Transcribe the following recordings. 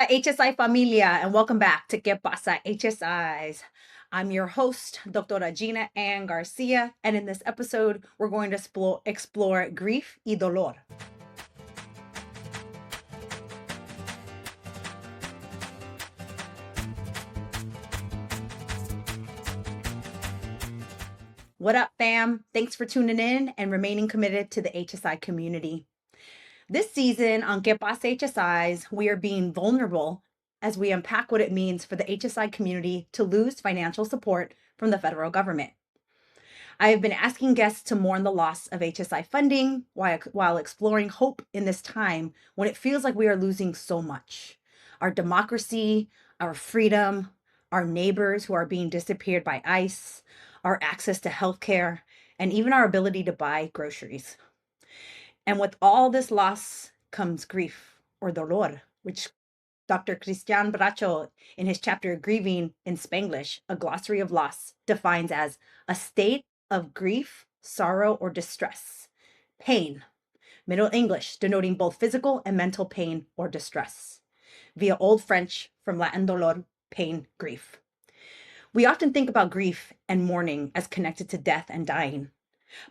HSI familia, and welcome back to ¿Qué pasa, HSIs? I'm your host, Dr. Gina Ann Garcia, and in this episode, we're going to explore grief y dolor. What up, fam? Thanks for tuning in and remaining committed to the HSI community. This season on ¿Qué pasa, HSIs? We are being vulnerable as we unpack what it means for the HSI community to lose financial support from the federal government. I have been asking guests to mourn the loss of HSI funding while exploring hope in this time when it feels like we are losing so much. Our democracy, our freedom, our neighbors who are being disappeared by ICE, our access to healthcare, and even our ability to buy groceries. And with all this loss comes grief or dolor, which Dr. Christian Bracho, in his chapter Grieving in Spanglish, a Glossary of Loss, defines as a state of grief, sorrow, or distress. Pain, Middle English, denoting both physical and mental pain or distress. Via Old French from Latin dolor, pain, grief. We often think about grief and mourning as connected to death and dying.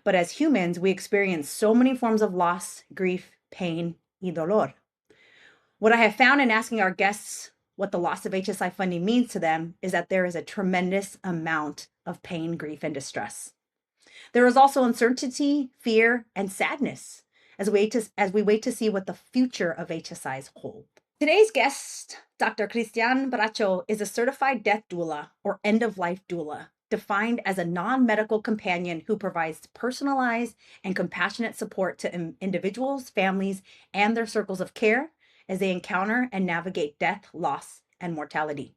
But as humans, we experience so many forms of loss, grief, pain, y dolor. What I have found in asking our guests what the loss of HSI funding means to them is that there is a tremendous amount of pain, grief, and distress. There is also uncertainty, fear, and sadness as we wait to see what the future of HSIs hold. Today's guest, Dr. Christian Bracho, is a certified death doula or end-of-life doula, defined as a non-medical companion who provides personalized and compassionate support to individuals, families, and their circles of care as they encounter and navigate death, loss, and mortality.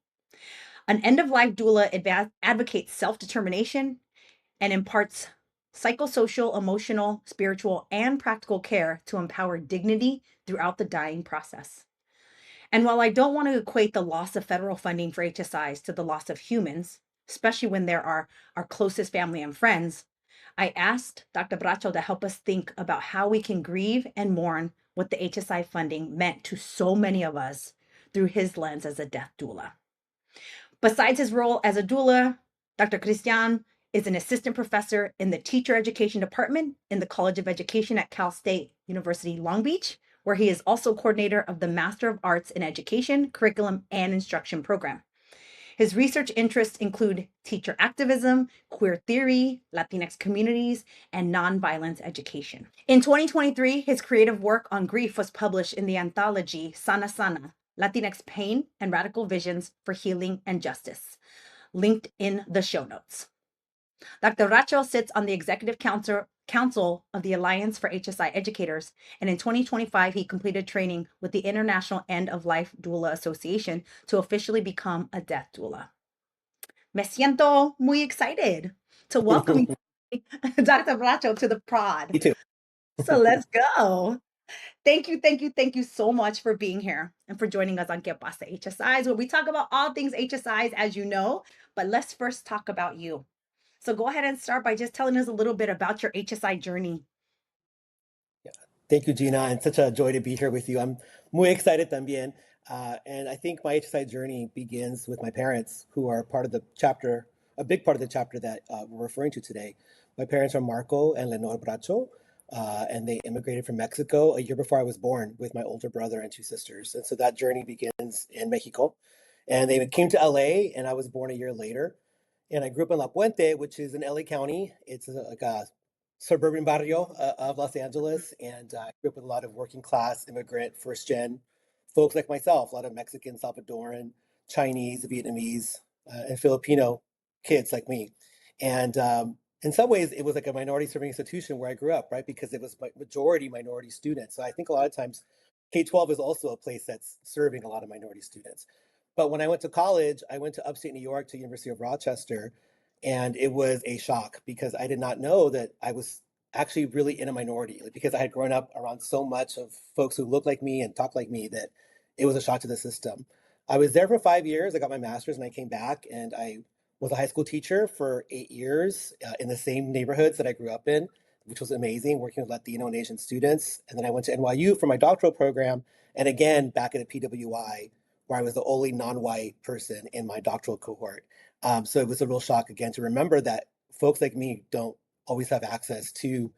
An end-of-life doula advocates self-determination and imparts psychosocial, emotional, spiritual, and practical care to empower dignity throughout the dying process. And while I don't want to equate the loss of federal funding for HSIs to the loss of humans, especially when there are our closest family and friends, I asked Dr. Bracho to help us think about how we can grieve and mourn what the HSI funding meant to so many of us through his lens as a death doula. Besides his role as a doula, Dr. Christian is an assistant professor in the teacher education department in the College of Education at Cal State University, Long Beach, where he is also coordinator of the Master of Arts in Education, Curriculum, and Instruction program. His research interests include teacher activism, queer theory, Latinx communities, and nonviolence education. In 2023, his creative work on grief was published in the anthology Sana Sana, Latinx Pain and Radical Visions for Healing and Justice, linked in the show notes. Dr. Bracho sits on the executive council of the Alliance for HSI Educators, and in 2025, he completed training with the International End of Life Doula Association to officially become a death doula. Me siento muy excited to welcome you, Dr. Bracho, to the prod. Me too. So let's go. Thank you so much for being here and for joining us on ¿Qué pasa, HSIs, where we talk about all things HSIs, as you know, but let's first talk about you. So go ahead and start by just telling us a little bit about your HSI journey. Yeah. Thank you, Gina, and such a joy to be here with you. I'm muy excited también. And I think my HSI journey begins with my parents, who are part of the chapter, a big part of the chapter that we're referring to today. My parents are Marco and Lenore Bracho, and they immigrated from Mexico a year before I was born with my older brother and two sisters. And so that journey begins in Mexico. And they came to LA, and I was born a year later. And I grew up in La Puente, which is in LA County. It's like a suburban barrio of Los Angeles. And I grew up with a lot of working class, immigrant, first gen folks like myself, a lot of Mexican, Salvadoran, Chinese, Vietnamese, and Filipino kids like me. And in some ways, it was like a minority serving institution where I grew up, right? Because it was majority minority students. So I think a lot of times K-12 is also a place that's serving a lot of minority students. But when I went to college, I went to upstate New York to University of Rochester, and it was a shock because I did not know that I was actually really in a minority, because I had grown up around so much of folks who look like me and talk like me that it was a shock to the system. I was there for 5 years. I got my master's and I came back, and I was a high school teacher for 8 years in the same neighborhoods that I grew up in, which was amazing, working with Latino and Asian students. And then I went to NYU for my doctoral program, and again back at a PWI, where I was the only non-white person in my doctoral cohort. So it was a real shock again to remember that folks like me don't always have access to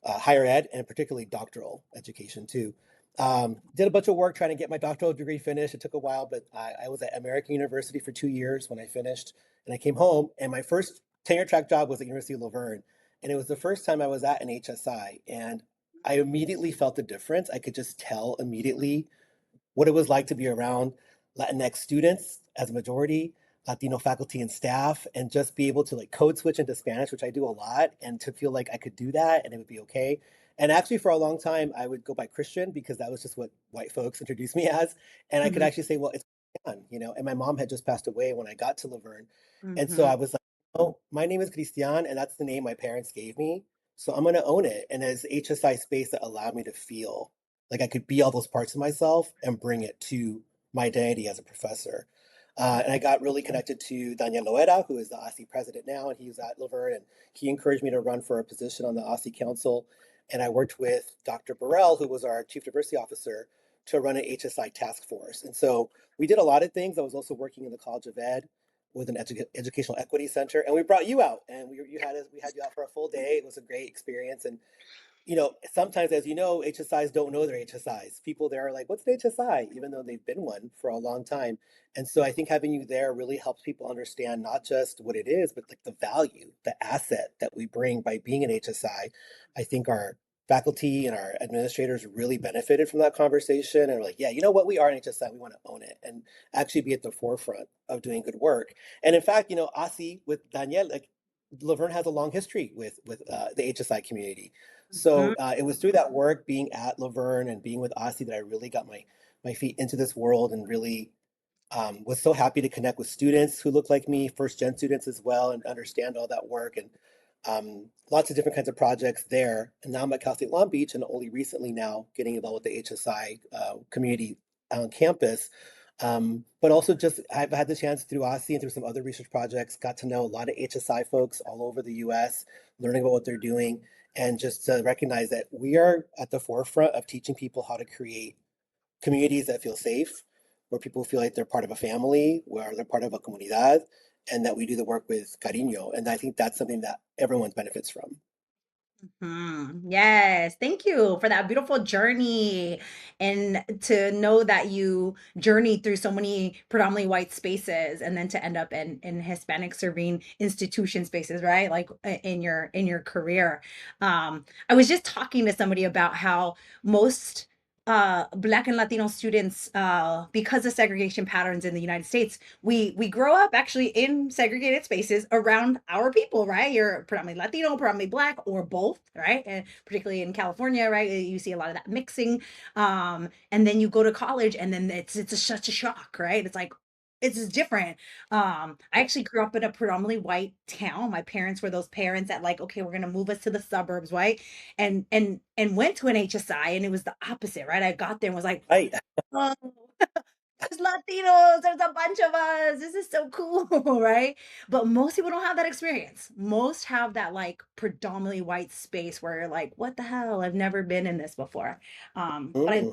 higher ed and particularly doctoral education too. Did a bunch of work trying to get my doctoral degree finished. It took a while, but I was at American University for 2 years when I finished, and I came home. And my first tenure track job was at University of Laverne, and it was the first time I was at an HSI, and I immediately felt the difference. I could just tell immediately what it was like to be around Latinx students as a majority, Latino faculty and staff, and just be able to like code switch into Spanish, which I do a lot, and to feel like I could do that and it would be okay. And actually, for a long time, I would go by Christian because that was just what white folks introduced me as. And I could Mhm, actually say, well, it's Christian, you know, and my mom had just passed away when I got to Laverne. And so mhm, I was like, oh, my name is Christian, and that's the name my parents gave me. So I'm going to own it. And as HSI space that allowed me to feel like I could be all those parts of myself and bring it to my identity as a professor. And I got really connected to Daniel Loera, who is the OSCE president now, and he's at Laverne, and he encouraged me to run for a position on the OSCE Council. And I worked with Dr. Burrell, who was our chief diversity officer, to run an HSI task force. And so we did a lot of things. I was also working in the College of Ed with an educational equity center, and we brought you out, and we had you out for a full day. It was a great experience, and you know, sometimes, as you know, HSIs don't know their HSIs. People there are like, what's an HSI? Even though they've been one for a long time. And so I think having you there really helps people understand not just what it is, but like the value, the asset that we bring by being an HSI. I think our faculty and our administrators really benefited from that conversation and are like, yeah, you know what? We are an HSI. We want to own it and actually be at the forefront of doing good work. And in fact, you know, ASI with Danielle, like Laverne has a long history with the HSI community. mhm. So it was through that work, being at Laverne and being with Aussie, that I really got my feet into this world and really was so happy to connect with students who look like me, first gen students as well, and understand all that work and lots of different kinds of projects there. And now I'm at Cal State Long Beach and only recently now getting involved with the HSI community on campus. But also just I've had the chance through OSCE and through some other research projects, got to know a lot of HSI folks all over the US, learning about what they're doing, and just to recognize that we are at the forefront of teaching people how to create communities that feel safe, where people feel like they're part of a family, where they're part of a comunidad, and that we do the work with cariño. And I think that's something that everyone benefits from. Yes, thank you for that beautiful journey and to know that you journeyed through so many predominantly white spaces and then to end up in Hispanic serving institution spaces, right? Like in your career. I was just talking to somebody about how most Black and Latino students, because of segregation patterns in the United States, we grow up actually in segregated spaces around our people, right? You're predominantly Latino, predominantly Black, or both, right? And particularly in California, right, you see a lot of that mixing. And then you go to college, and then such a shock, right? It's like it's just different. I actually grew up in a predominantly white town. My parents were those parents that like, okay, we're gonna move us to the suburbs, right? And went to an HSI, and it was the opposite, right? I got there and was like, Right. oh, there's Latinos, there's a bunch of us. This is so cool, right? But most people don't have that experience. Most have that like predominantly white space where you're like, what the hell? I've never been in this before. But I Mm.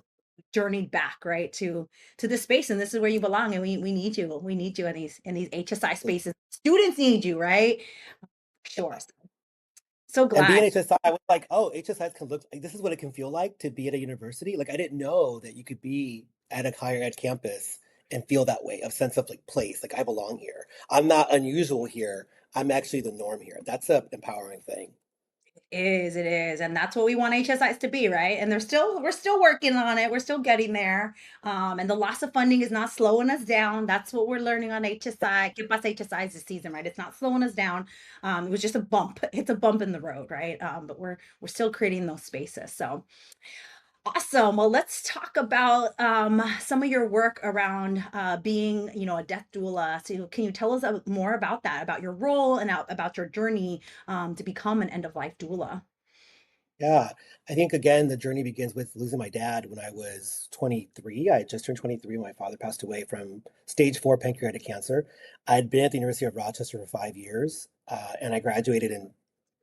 journeyed back, right, to this space, and this is where you belong, and we need you. We need you in these HSI spaces. Students need you, right? Sure. So And being glad. an HSI, I was like, oh, HSIs can look like this is what it can feel like to be at a university. Like I didn't know that you could be at a higher ed campus and feel that way, a sense of like place, like I belong here. I'm not unusual here. I'm actually the norm here. That's a empowering thing. It is, and that's what we want HSIs to be, right? And we're still working on it. We're still getting there. And the loss of funding is not slowing us down. That's what we're learning on HSI. Que pasa HSIs this season, right? It's not slowing us down. It was just a bump. It's a bump in the road, right? But we're still creating those spaces. So awesome. Well, let's talk about some of your work around being, a death doula. So, can you tell us more about that, about your role and about your journey to become an end of life doula? Yeah, I think again, the journey begins with losing my dad when I was 23. I had just turned 23 when my father passed away from stage 4 pancreatic cancer. I'd been at the University of Rochester for 5 years, and I graduated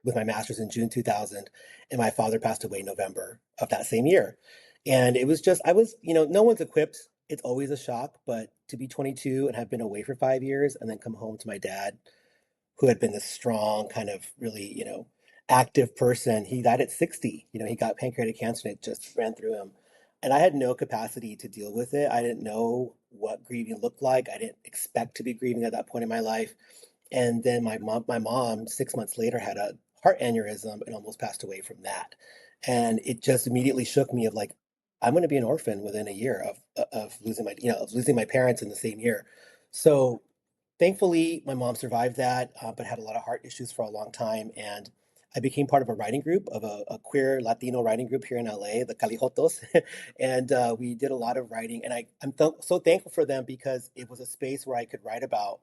with my master's in June 2000, and my father passed away in November of that same year. And it was just, I was, no one's equipped. It's always a shock, but to be 22 and have been away for 5 years and then come home to my dad, who had been this strong, kind of really, active person. He died at 60. He got pancreatic cancer and it just ran through him. And I had no capacity to deal with it. I didn't know what grieving looked like. I didn't expect to be grieving at that point in my life. And then my mom 6 months later had a heart aneurysm and almost passed away from that. And it just immediately shook me of like, I'm going to be an orphan within a year of losing my parents in the same year. So thankfully, my mom survived that, but had a lot of heart issues for a long time. And I became part of a writing group, of a queer Latino writing group here in LA, the Calijotos. And we did a lot of writing. And so thankful for them because it was a space where I could write about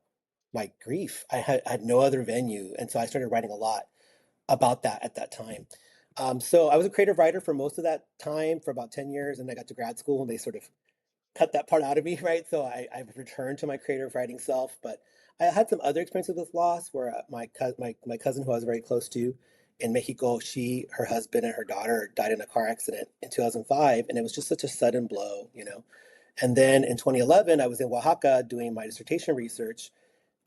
my grief. I had no other venue. And so I started writing a lot about that at that time. So I was a creative writer for most of that time, for about 10 years. And I got to grad school and they sort of cut that part out of me, right? So I've returned to my creative writing self, but I had some other experiences with loss where my cousin, who I was very close to in Mexico, her husband and her daughter died in a car accident in 2005, and it was just such a sudden blow. And then in 2011, I was in Oaxaca doing my dissertation research.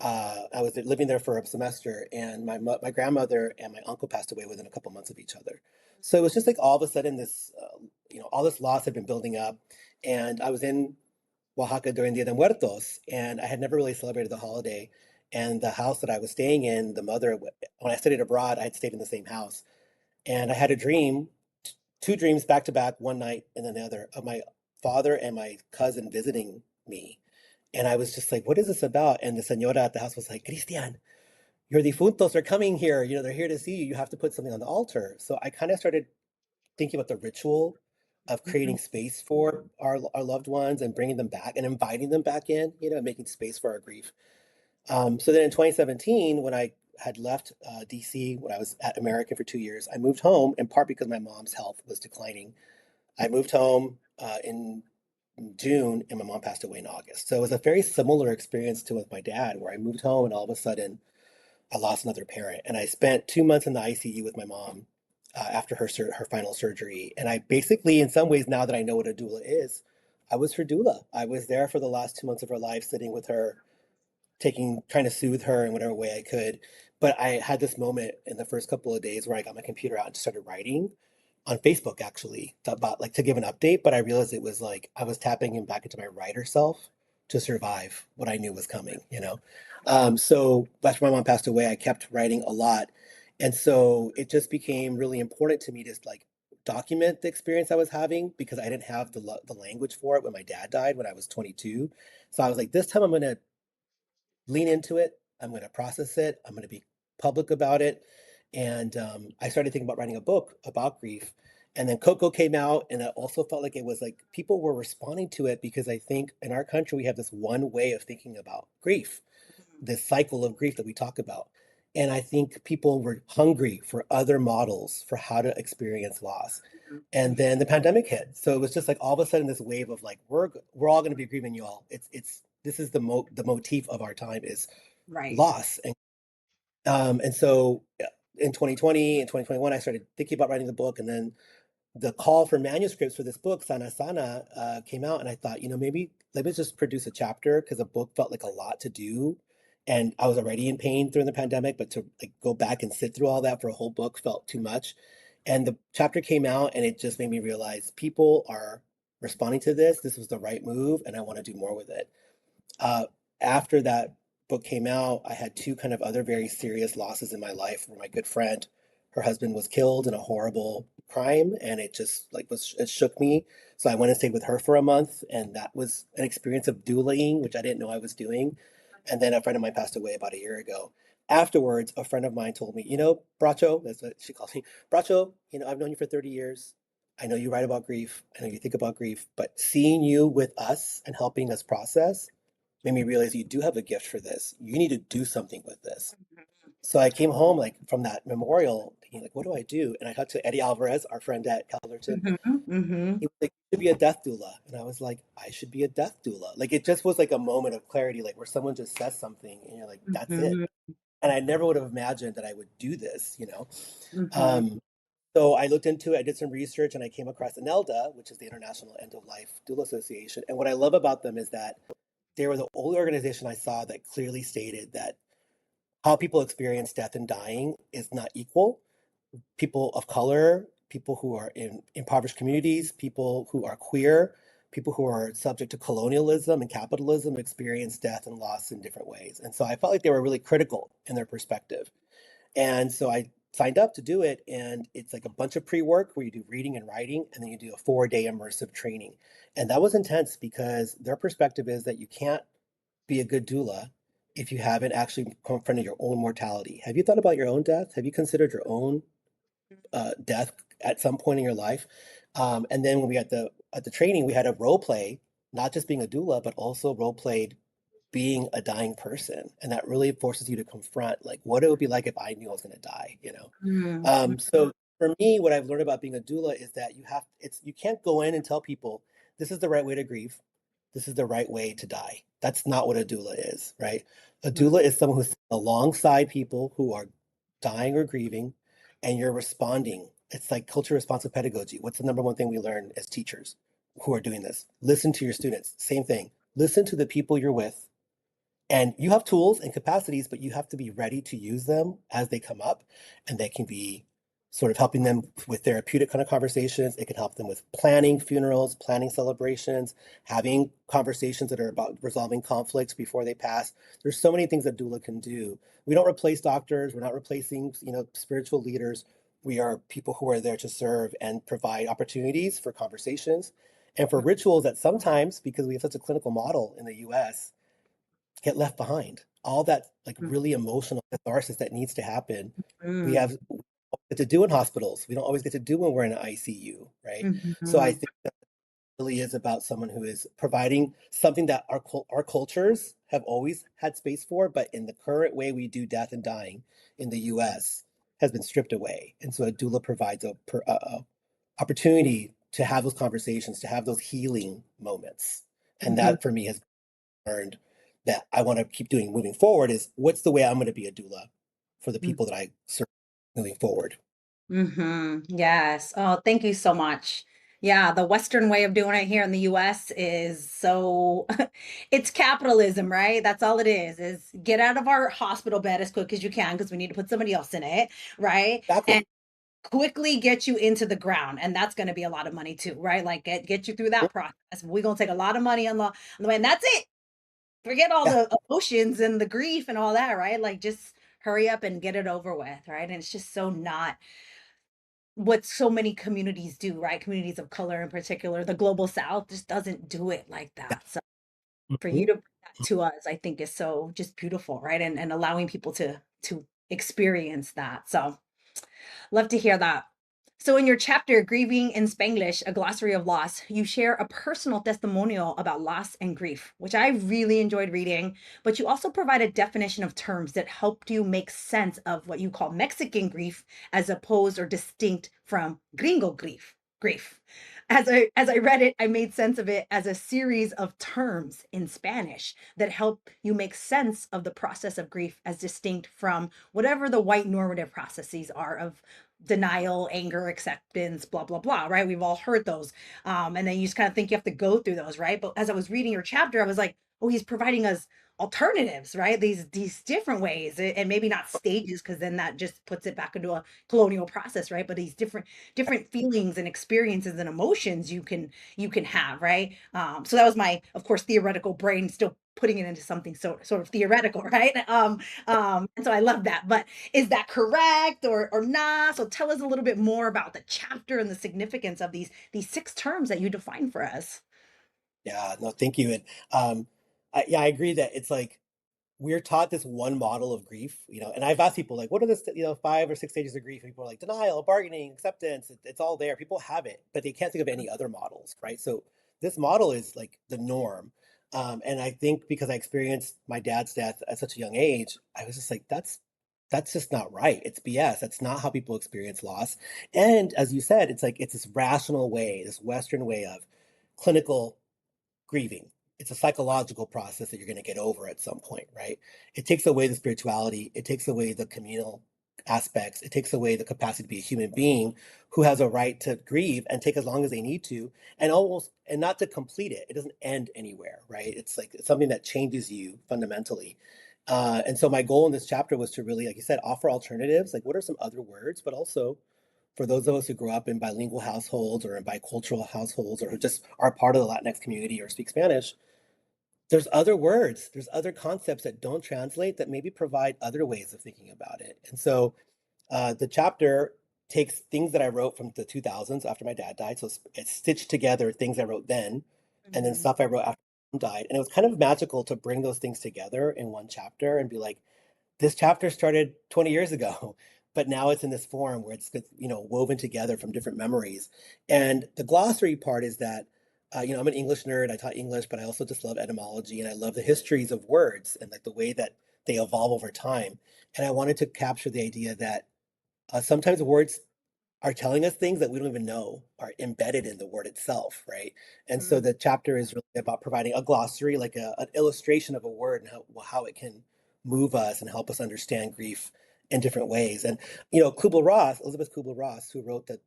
I was living there for a semester, and my grandmother and my uncle passed away within a couple months of each other. So it was just like all of a sudden all this loss had been building up, and I was in Oaxaca during Dia de Muertos, and I had never really celebrated the holiday. And the house that I was staying in, when I studied abroad, I had stayed in the same house, and I had a dream, two dreams back to back, one night and then the other, of my father and my cousin visiting me. And I was just like, what is this about? And the señora at the house was like, Christian, your difuntos are coming here. They're here to see you. You have to put something on the altar. So I kind of started thinking about the ritual of Mhm. creating space for our loved ones and bringing them back and inviting them back in, making space for our grief. So then in 2017, when I had left DC, when I was at American for 2 years, I moved home in part because my mom's health was declining. I moved home in June, and my mom passed away in August. So it was a very similar experience to with my dad, where I moved home and all of a sudden I lost another parent. And I spent 2 months in the ICU with my mom after her final surgery. And I basically, in some ways, now that I know what a doula is, I was her doula. I was there for the last 2 months of her life, sitting with her, trying to soothe her in whatever way I could. But I had this moment in the first couple of days where I got my computer out and just started writing on Facebook, actually, about like to give an update. But I realized it was like I was tapping him back into my writer self to survive what I knew was coming. So after my mom passed away, I kept writing a lot. And so it just became really important to me to like document the experience I was having because I didn't have the language for it when my dad died when I was 22. So I was like, this time I'm going to lean into it. I'm going to process it. I'm going to be public about it. And I started thinking about writing a book about grief. And then Coco came out, and I also felt like it was like people were responding to it because I think in our country we have this one way of thinking about grief, this cycle of grief that we talk about. And I think people were hungry for other models for how to experience loss. And then the pandemic hit. So it was just like all of a sudden this wave of like we're all going to be grieving, y'all. It's this is the motif of our time is Right. loss. And so in 2020 and 2021 I started thinking about writing the book, and then the call for manuscripts for this book, Sana Sana, came out, and I thought, maybe let me just produce a chapter because a book felt like a lot to do, and I was already in pain during the pandemic, but to like go back and sit through all that for a whole book felt too much. And the chapter came out, and it just made me realize people are responding to this. This was the right move, and I want to do more with it. Uh, After that book came out, I had two kind of other very serious losses in my life where my good friend, her husband was killed in a horrible crime, and it just like it shook me. So I went and stayed with her for a month, and that was an experience of doulaing, which I didn't know I was doing. And then a friend of mine passed away about a year ago. Afterwards, a friend of mine told me, Bracho, that's what she calls me, Bracho, I've known you for 30 years. I know you write about grief. I know you think about grief, but seeing you with us and helping us process made me realize you do have a gift for this. You need to do something with this. So I came home like from that memorial thinking like, what do I do? And I talked to Eddie Alvarez, our friend at Calverton. Mhm, mhm. He was like, you should be a death doula. And I was like, I should be a death doula. Like it just was like a moment of clarity, like where someone just says something and you're like, that's it. Mhm, And I never would have imagined that I would do this. mhm. Um, so I looked into it, I did some research, and I came across INELDA, which is the International End of Life Doula Association. And what I love about them is that they were the only organization I saw that clearly stated that how people experience death and dying is not equal. People of color, people who are in impoverished communities, people who are queer, people who are subject to colonialism and capitalism experience death and loss in different ways. And so I felt like they were really critical in their perspective. And so I signed up to do it. And it's like a bunch of pre work where you do reading and writing, and then you do a 4-day immersive training. And that was intense because their perspective is that you can't be a good doula if you haven't actually confronted your own mortality. Have you thought about your own death? Have you considered your own death at some point in your life? And then when we at the training, we had a role play, not just being a doula, but also role played being a dying person, and that really forces you to confront like what it would be like if I knew I was going to die. Mm, So for me, what I've learned about being a doula is that you can't go in and tell people this is the right way to grieve, this is the right way to die. That's not what a doula is, right? A mm, doula is someone who's alongside people who are dying or grieving, and you're responding. It's like culture responsive pedagogy. What's the number one thing we learn as teachers who are doing this? Listen to your students. Same thing. Listen to the people you're with, and you have tools and capacities, but you have to be ready to use them as they come up. And they can be sort of helping them with therapeutic kind of conversations. It can help them with planning funerals, planning celebrations, having conversations that are about resolving conflicts before they pass. There's so many things that doula can do. We don't replace doctors. We're not replacing, spiritual leaders. We are people who are there to serve and provide opportunities for conversations and for rituals that sometimes, because we have such a clinical model in the US, get left behind. All that like mm, really emotional catharsis that needs to happen, we mm, have get to do in hospitals. We don't always get to do when we're in an ICU, right? So I mhm, think that really is about someone who is providing something that our cultures have always had space for, but in the current way we do death and dying in the U.S. has been stripped away. And so a doula provides a opportunity to have those conversations, to have those healing moments, and mhm, that for me has learned that I want to keep doing moving forward is what's the way I'm going to be a doula for the mm, people that I serve moving forward. mhm. Yes. Oh, thank you so much. Yeah, the Western way of doing it here in the US is so it's capitalism, right? That's all it is get out of our hospital bed as quick as you can because we need to put somebody else in it, right? Exactly. And quickly get you into the ground. And that's going to be a lot of money too, right? Like get you through that process. We're going to take a lot of money on the way. And that's it. Forget all Yeah. the emotions and the grief and all that, right? Like just hurry up and get it over with, right? And it's just so not what so many communities do, right? Communities of color in particular. The global South just doesn't do it like that. So for you Mhm. to bring that to us, I think is so just beautiful, right? And allowing people to experience that. So love to hear that. So, in your chapter, Grieving in Spanglish, a glossary of loss, you share a personal testimonial about loss and grief, which I really enjoyed reading. But you also provide a definition of terms that helped you make sense of what you call Mexican grief as opposed or distinct from gringo grief. As I read it, I made sense of it as a series of terms in Spanish that help you make sense of the process of grief as distinct from whatever the white normative processes are of denial, anger, acceptance, blah, blah, blah, right? We've all heard those. And then you just kind of think you have to go through those, right? But as I was reading your chapter, I was like, oh, he's providing us alternatives, right? These different ways, and maybe not stages, because then that just puts it back into a colonial process, right? But these different feelings and experiences and emotions you can have, right? So that was my, of course, theoretical brain still putting it into something sort of theoretical, right? And so I love that. But is that correct or not? So tell us a little bit more about the chapter and the significance of these six terms that you define for us. Yeah, no, thank you. And yeah, I agree that it's like we're taught this one model of grief, and I've asked people like, what are the 5 or 6 stages of grief? And people are like denial, bargaining, acceptance. It's all there. People have it, but they can't think of any other models, right? So this model is like the norm. And I think because I experienced my dad's death at such a young age, I was just like, that's just not right. It's BS. That's not how people experience loss. And as you said, it's like it's this rational way, this Western way of clinical grieving. It's a psychological process that you're going to get over at some point, right? It takes away the spirituality. It takes away the communal aspects. It takes away the capacity to be a human being who has a right to grieve and take as long as they need to, and almost and not to complete it. It doesn't end anywhere, right? It's like it's something that changes you fundamentally. And so my goal in this chapter was to really, like you said, offer alternatives. Like, what are some other words? But also, for those of us who grow up in bilingual households or in bicultural households or who just are part of the Latinx community or speak Spanish, there's other words, there's other concepts that don't translate that maybe provide other ways of thinking about it. And so the chapter takes things that I wrote from the 2000s after my dad died. So it's stitched together things I wrote then and then Mhm. stuff I wrote after my mom died. And it was kind of magical to bring those things together in one chapter and be like, this chapter started 20 years ago, but now it's in this form where it's, woven together from different memories. And the glossary part is that, I'm an English nerd. I taught English, but I also just love etymology and I love the histories of words and like the way that they evolve over time. And I wanted to capture the idea that sometimes words are telling us things that we don't even know are embedded in the word itself, right? And so Mhm. the chapter is really about providing a glossary, like an illustration of a word and how it can move us and help us understand grief in different ways. And, Kubler-Ross, Elizabeth Kubler-Ross, who wrote the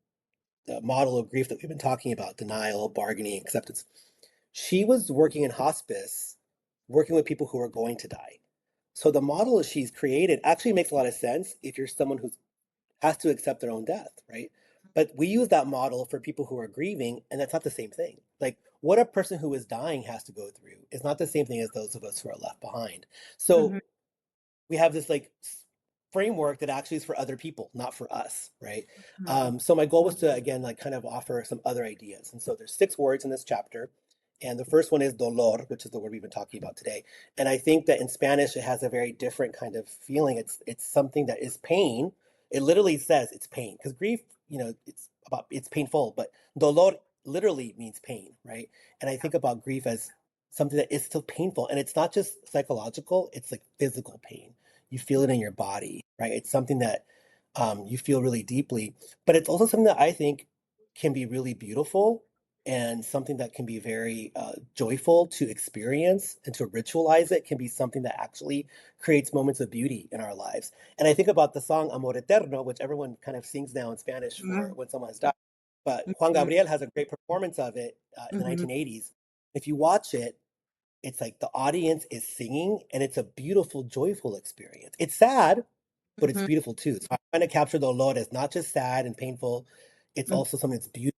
model of grief that we've been talking about, denial, bargaining, acceptance, she was working in hospice, working with people who are going to die. So the model she's created actually makes a lot of sense if you're someone who has to accept their own death, right? But we use that model for people who are grieving, and that's not the same thing. Like what a person who is dying has to go through is not the same thing as those of us who are left behind. So Mhm. we have this like framework that actually is for other people, not for us, right? Mhm. So my goal was to again like kind of offer some other ideas, and so there's 6 words in this chapter, and the first one is dolor, which is the word we've been talking about today. And I think that in Spanish it has a very different kind of feeling. It's something that is pain. It literally says it's pain because grief, it's painful, but dolor literally means pain, right? And I think about grief as something that is still painful, and it's not just psychological; it's like physical pain. You feel it in your body, right? It's something that you feel really deeply, but it's also something that I think can be really beautiful and something that can be very joyful to experience and to ritualize it can be something that actually creates moments of beauty in our lives. And I think about the song Amor Eterno, which everyone kind of sings now in Spanish for Mhm. when someone has died. But Juan Mhm. Gabriel has a great performance of it in the Mhm. 1980s. If you watch it, it's like the audience is singing and it's a beautiful, joyful experience. It's sad, but it's Mhm. beautiful too. So I'm trying to capture the Lord as not just sad and painful, it's Mhm. also something that's beautiful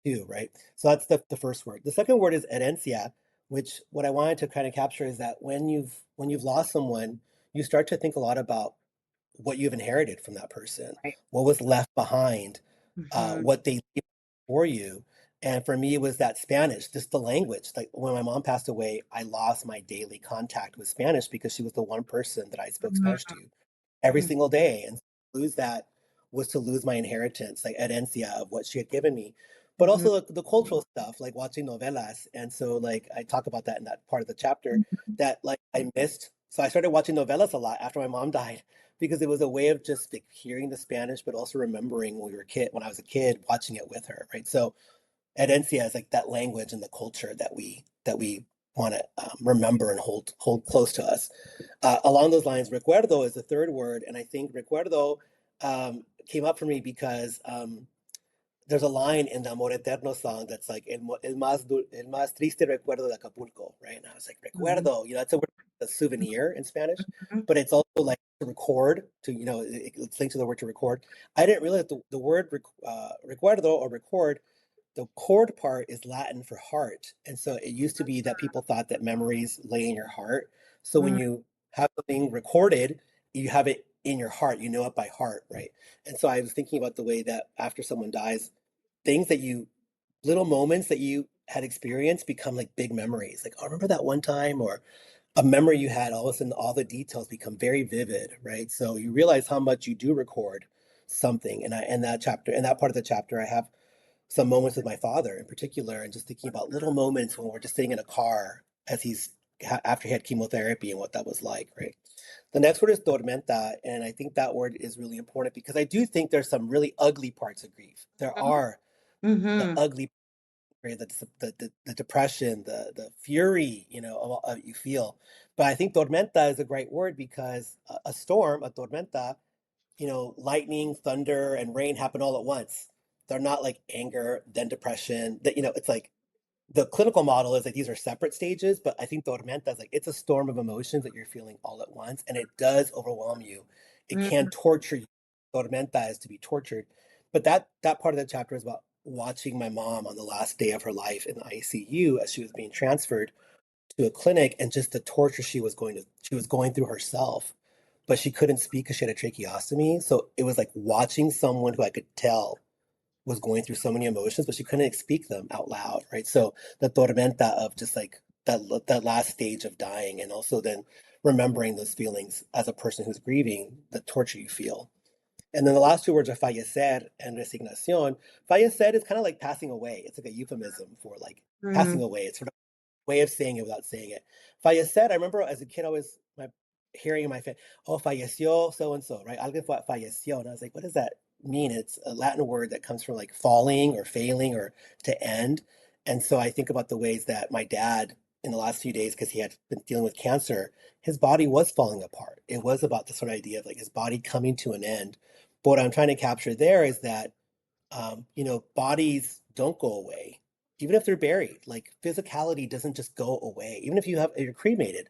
too, right? So that's the first word. The second word is herencia, which what I wanted to kind of capture is that when you've lost someone, you start to think a lot about what you've inherited from that person, Right. what was left behind, Mhm. what they did for you. And for me, it was that Spanish, just the language. Like when my mom passed away, I lost my daily contact with Spanish because she was the one person that I spoke Spanish to every Mhm. single day. And to lose that was to lose my inheritance, like herencia of what she had given me. But Mhm. also the cultural stuff, like watching novelas. And so like I talk about that in that part of the chapter Mhm. that like I missed. So I started watching novelas a lot after my mom died because it was a way of just like hearing the Spanish, but also remembering when I was a kid, watching it with her, right? So herencia is like that language and the culture that we want to remember and hold close to us. Along those lines, recuerdo is the third word, and I think recuerdo came up for me because there's a line in the Amor Eterno song that's like el más triste recuerdo de Acapulco, right? And I was like, Mhm. recuerdo, it's a word, a souvenir in Spanish, Mhm. but it's also like to record, it's linked to the word to record. I didn't realize the word recuerdo or record, the cord part is Latin for heart. And so it used to be that people thought that memories lay in your heart. So when Mhm. you have something recorded, you have it in your heart, you know it by heart, right? And so I was thinking about the way that after someone dies, things that little moments that you had experienced become like big memories. Like, oh, remember that one time? Or a memory you had, all of a sudden, all the details become very vivid, right? So you realize how much you do record something. And in that part of the chapter, I have some moments with my father in particular, and just thinking about little moments when we're just sitting in a car as after he had chemotherapy and what that was like, right? The next word is tormenta, and I think that word is really important because I do think there's some really ugly parts of grief. There are the Mhm. ugly, right, the depression, the fury, you feel. But I think tormenta is a great word because a storm, a tormenta, lightning, thunder, and rain happen all at once. They're not like anger, then depression. That it's like the clinical model is like these are separate stages, but I think tormenta is like it's a storm of emotions that you're feeling all at once, and it does overwhelm you. It can Mhm. torture you. Tormenta is to be tortured, but that part of the chapter is about watching my mom on the last day of her life in the ICU as she was being transferred to a clinic, and just the torture she was going through herself, but she couldn't speak because she had a tracheostomy. So it was like watching someone who I could tell was going through so many emotions, but she couldn't speak them out loud, right? So the tormenta of just like that last stage of dying, and also then remembering those feelings as a person who's grieving, the torture you feel. And then the last two words are fallecer and resignación. Fallecer is kind of like passing away. It's like a euphemism for like passing Mhm. away. It's sort of way of saying it without saying it. Fallecer, I remember as a kid, always my hearing in my face, oh, falleció so and so, right? Alguien falleció. And I was like, what does that mean? It's a Latin word that comes from like falling or failing or to end. And so I think about the ways that my dad, in the last few days, because he had been dealing with cancer, his body was falling apart. It was about the sort of idea of like his body coming to an end. But what I'm trying to capture there is that bodies don't go away, even if they're buried. Like physicality doesn't just go away. Even if you're cremated,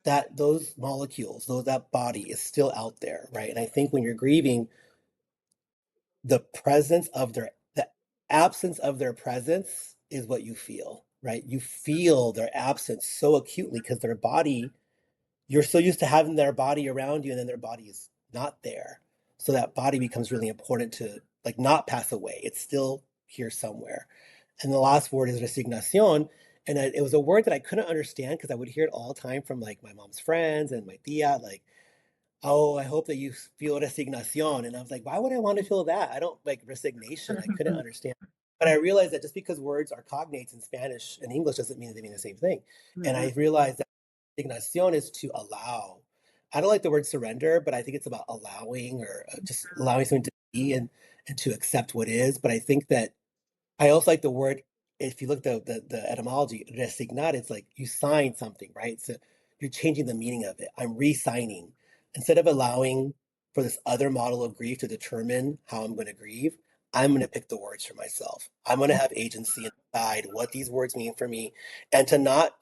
that those molecules, that body is still out there, right? And I think when you're grieving, the absence of their presence is what you feel, right? You feel their absence so acutely because their body, you're so used to having their body around you, and then their body is not there. So that body becomes really important to like not pass away. It's still here somewhere. And the last word is resignación. And it was a word that I couldn't understand because I would hear it all the time from like my mom's friends and my tia, like, oh, I hope that you feel resignación. And I was like, why would I want to feel that? I don't like resignation. I couldn't understand. But I realized that just because words are cognates in Spanish and English doesn't mean they mean the same thing. And Mhm. I realized that resignación is to allow. I don't like the word surrender, but I think it's about allowing, or just allowing something to be, and to accept what is. But I think that I also like the word, if you look at the etymology, resignar, it's like you sign something, right? So you're changing the meaning of it. I'm re-signing. Instead of allowing for this other model of grief to determine how I'm going to grieve, I'm going to pick the words for myself. I'm going to have agency and decide what these words mean for me, and to not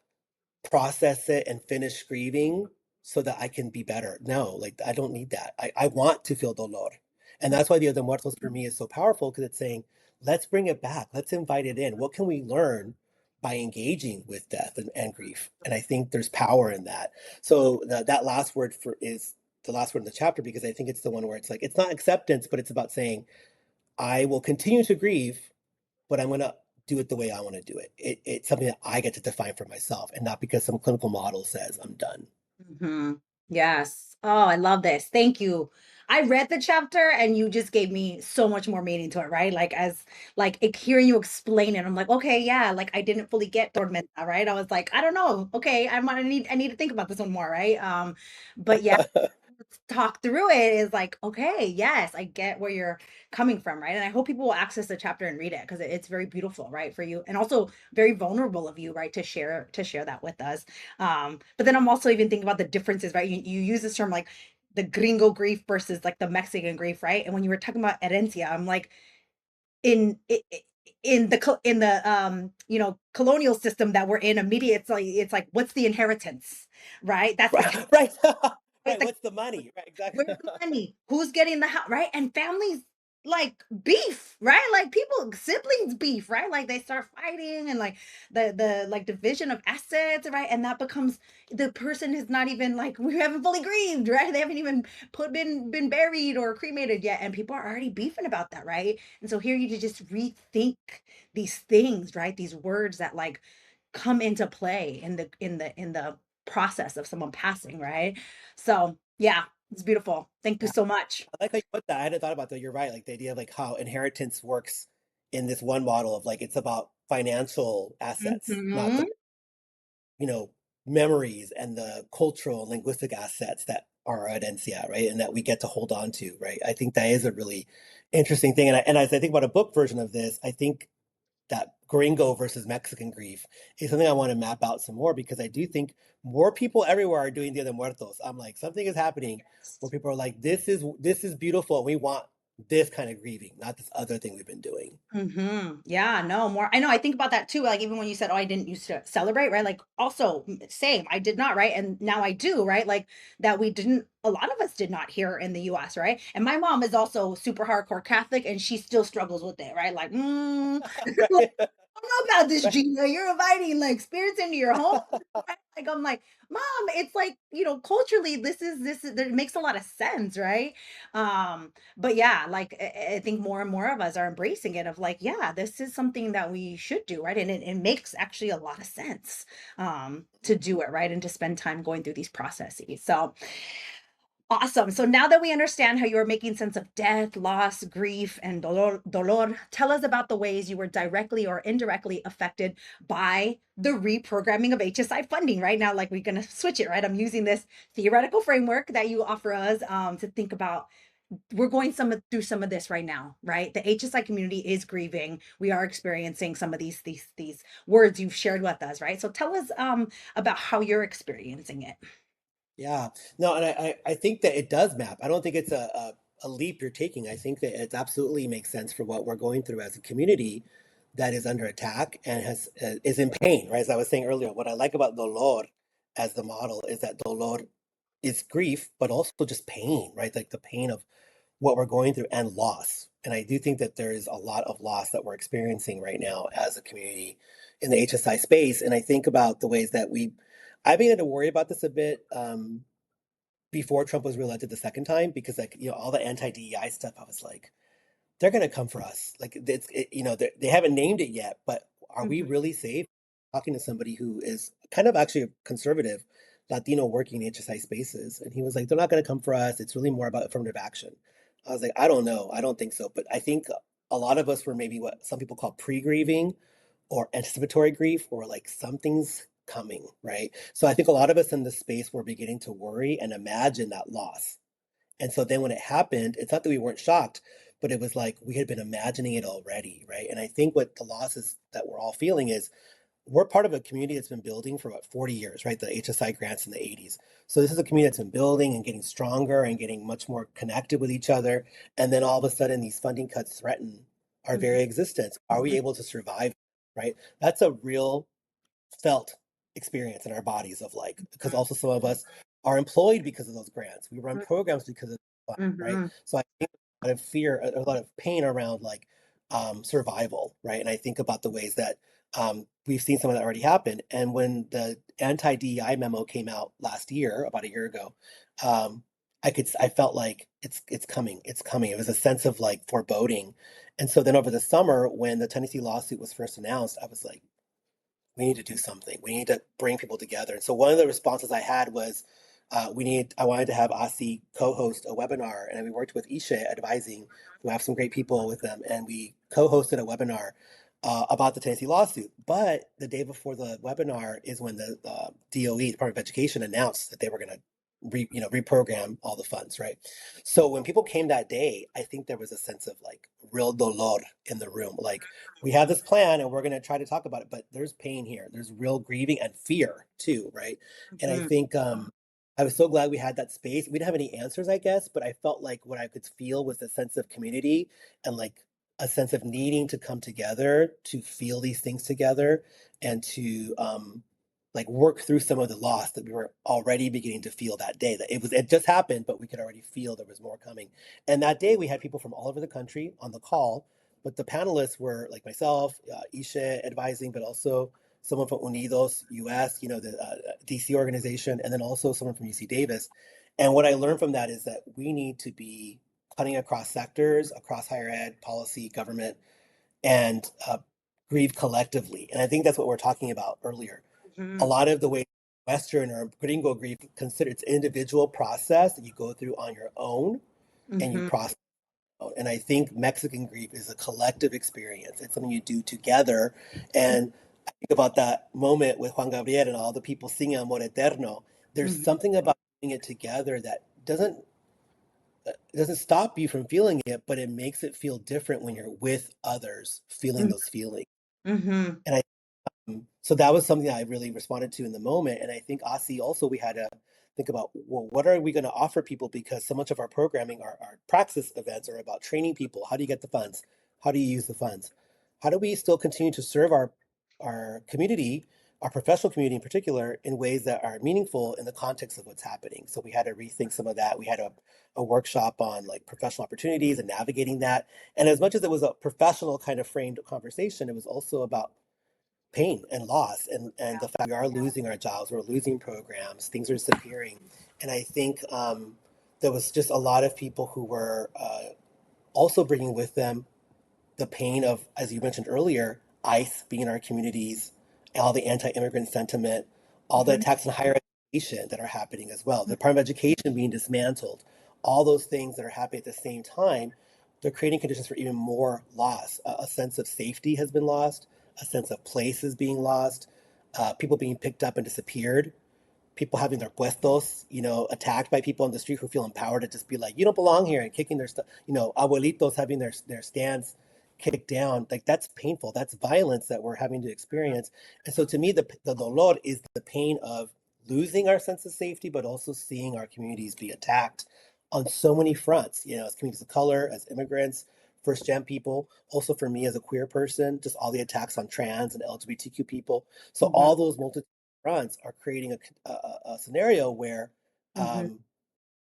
process it and finish grieving so that I can be better. No, like I don't need that. I want to feel dolor. And that's why the other muertos for me is so powerful, because it's saying, let's bring it back. Let's invite it in. What can we learn by engaging with death and grief? And I think there's power in that. So that last word is the last word in the chapter, because I think it's the one where it's like, it's not acceptance, but it's about saying, I will continue to grieve, but I'm going to do it the way I want to do it. It's something that I get to define for myself, and not because some clinical model says I'm done. Hmm. Yes. Oh, I love this. Thank you. I read the chapter and you just gave me so much more meaning to it, right? Like as like hearing you explain it, I'm like, okay, yeah, like I didn't fully get tormenta, right? I was like, I don't know. Okay, I need to think about this one more, right? But yeah, talk through it is like, okay, yes, I get where you're coming from, right? And I hope people will access the chapter and read it because it's very beautiful, right, for you, and also very vulnerable of you, right, to share that with us. But then I'm also even thinking about the differences, right? You use this term like the gringo grief versus like the Mexican grief, right? And when you were talking about herencia, I'm like, in in the colonial system that we're in, immediate, it's like what's the inheritance, right? That's the Right, right, it's right. like What's the money? Right, exactly. where's the money? Who's getting the house, right? And families like beef, right? Like people, siblings beef, right? Like they start fighting and like the like division of assets, right? And that becomes the person is not even like we haven't fully grieved, right? They haven't even been buried or cremated yet, and people are already beefing about that, right? And so here you to just rethink these things, right? These words that like come into play in the process of someone passing, right? So yeah, it's beautiful. Thank you Yeah, so much. I like how you put that. I hadn't thought about that. You're right. Like the idea of like how inheritance works in this one model of like it's about financial assets, not the Mhm. you know memories and the cultural and linguistic assets that are our herencia, right? And that we get to hold on to, right? I think that is a really interesting thing. And as I think about a book version of this, I think that gringo versus Mexican grief is something I want to map out some more, because I do think more people everywhere are doing Dia de Muertos. I'm like, something is happening where people are like, this is beautiful, and we want this kind of grieving, not this other thing we've been doing. Yeah, no, more. I know. I think about that too. Like even when you said, "Oh, I didn't used to celebrate," right? Like also same. I did not, right? And now I do, right? Like that we didn't. A lot of us did not here in the U.S., right? And my mom is also super hardcore Catholic, and she still struggles with it, right? Like, Right. don't know about this, Right. Gina. You're inviting like spirits into your home. Right? Like I'm like, Mom, it's like, culturally, this is it makes a lot of sense, right? But yeah, like I think more and more of us are embracing it of like, yeah, this is something that we should do, right? And it makes actually a lot of sense to do it, right? And to spend time going through these processes. So awesome. So now that we understand how you are making sense of death, loss, grief, and dolor, tell us about the ways you were directly or indirectly affected by the reprogramming of HSI funding. Right now, like we're going to switch it, right? I'm using this theoretical framework that you offer us to think about. We're going through some of this right now, right? The HSI community is grieving. We are experiencing some of these words you've shared with us, right? So tell us about how you're experiencing it. Yeah. No, and I think that it does map. I don't think it's a leap you're taking. I think that it absolutely makes sense for what we're going through as a community that is under attack and is in pain, right? As I was saying earlier, what I like about dolor as the model is that dolor is grief, but also just pain, right? Like the pain of what we're going through and loss. And I do think that there is a lot of loss that we're experiencing right now as a community in the HSI space. And I think about the ways that I began to worry about this a bit before Trump was reelected the second time, because like, all the anti-DEI stuff, I was like, they're going to come for us. Like they haven't named it yet, but are we Mhm, really safe? Talking to somebody who is kind of actually a conservative Latino working in HSI spaces, and he was like, they're not going to come for us. It's really more about affirmative action. I was like, I don't know. I don't think so. But I think a lot of us were maybe what some people call pre-grieving or anticipatory grief, or like something's coming, right? So I think a lot of us in this space were beginning to worry and imagine that loss. And so then when it happened, it's not that we weren't shocked, but it was like we had been imagining it already, right? And I think what the losses that we're all feeling is we're part of a community that's been building for about 40 years, right? The HSI grants in the 80s. So this is a community that's been building and getting stronger and getting much more connected with each other. And then all of a sudden, these funding cuts threaten our mhm, very existence. Are we mhm, able to survive, right? That's a real felt experience in our bodies of like, because mhm, also some of us are employed because of those grants. We run programs because of fund, right? mhm, So I think a lot of fear, a lot of pain around like survival, right? And I think about the ways that we've seen some of that already happen. And when the anti-DEI memo came out last year, about a year ago, I felt like it's coming, it's coming. It was a sense of like foreboding. And so then over the summer, when the Tennessee lawsuit was first announced, I was like, we need to do something. We need to bring people together. And so one of the responses I had was, I wanted to have Asi co-host a webinar, and we worked with Ishe Advising, who have some great people with them, and we co-hosted a webinar about the Tennessee lawsuit. But the day before the webinar is when the DOE, Department of Education, announced that they were going to reprogram all the funds, right? So when people came that day, I think there was a sense of like real dolor in the room. Like, we have this plan and we're going to try to talk about it, but there's pain here. There's real grieving and fear too, right? And I mhm, think I was so glad we had that space. We didn't have any answers, I guess, but I felt like what I could feel was a sense of community and like a sense of needing to come together to feel these things together and to like work through some of the loss that we were already beginning to feel that day. That it just happened, but we could already feel there was more coming. And that day we had people from all over the country on the call, but the panelists were like myself, Isha advising, but also someone from Unidos US, the DC organization, and then also someone from UC Davis. And what I learned from that is that we need to be cutting across sectors, across higher ed, policy, government, and grieve collectively. And I think that's what we're talking about earlier. A mhm, lot of the way Western or gringo grief consider it's an individual process that you go through on your own and you mhm, process. And I think Mexican grief is a collective experience. It's something you do together. And I think about that moment with Juan Gabriel and all the people singing Amor Eterno. There's mhm, something about doing it together that doesn't stop you from feeling it, but it makes it feel different when you're with others feeling mhm. those feelings. Mm-hmm. And so that was something that I really responded to in the moment. And I think Aussie also, we had to think about, well, what are we going to offer people? Because so much of our programming, our praxis events are about training people. How do you get the funds? How do you use the funds? How do we still continue to serve our community, our professional community in particular, in ways that are meaningful in the context of what's happening? So we had to rethink some of that. We had a workshop on like professional opportunities and navigating that. And as much as it was a professional kind of framed conversation, it was also about pain and loss and the fact we are losing our jobs, we're losing programs, things are disappearing. And I think there was just a lot of people who were also bringing with them the pain of, as you mentioned earlier, ICE being in our communities, all the anti-immigrant sentiment, all the Mm-hmm. attacks on higher education that are happening as well, the Department of Education being dismantled, all those things that are happening at the same time, they're creating conditions for even more loss. A sense of safety has been lost, a sense of place is being lost, people being picked up and disappeared, people having their puestos, attacked by people on the street who feel empowered to just be like, you don't belong here, and kicking their stuff, abuelitos having their stands kicked down. Like that's painful. That's violence that we're having to experience. And so to me, the dolor is the pain of losing our sense of safety, but also seeing our communities be attacked on so many fronts, as communities of color, as immigrants, first gen people, also for me as a queer person, just all the attacks on trans and LGBTQ people. So Mm-hmm. all those multi fronts are creating a scenario where Mm-hmm. um,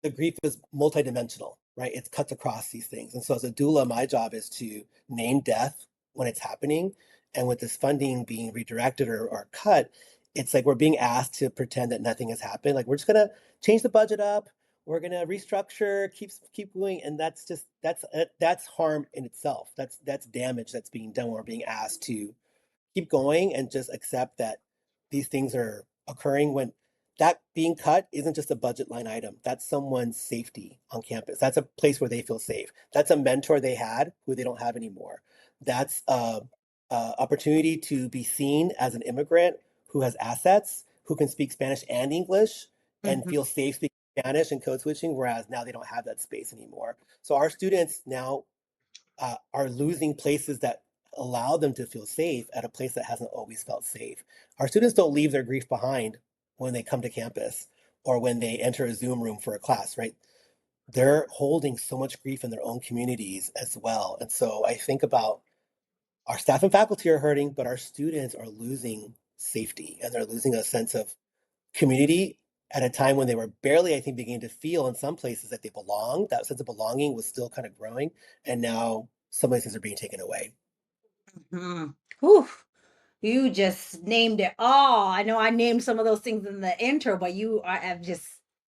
the grief is multidimensional, right? It's cuts across these things. And so as a doula, my job is to name death when it's happening. And with this funding being redirected or cut, it's like we're being asked to pretend that nothing has happened. Like we're just gonna change the budget up, we're gonna restructure, keep going, and that's harm in itself. That's damage that's being done when we're being asked to keep going and just accept that these things are occurring when that being cut isn't just a budget line item. That's someone's safety on campus. That's a place where they feel safe. That's a mentor they had who they don't have anymore. That's a opportunity to be seen as an immigrant who has assets, who can speak Spanish and English and Mm-hmm. feel safe speaking Spanish and code switching, whereas now they don't have that space anymore. So our students now are losing places that allow them to feel safe at a place that hasn't always felt safe. Our students don't leave their grief behind when they come to campus or when they enter a Zoom room for a class, right? They're holding so much grief in their own communities as well. And so I think about our staff and faculty are hurting, but our students are losing safety and they're losing a sense of community at a time when they were barely, I think, beginning to feel in some places that they belong. That sense of belonging was still kind of growing. And now some of these things are being taken away. Mm-hmm. Whew. You just named it all. I know I named some of those things in the intro, but have just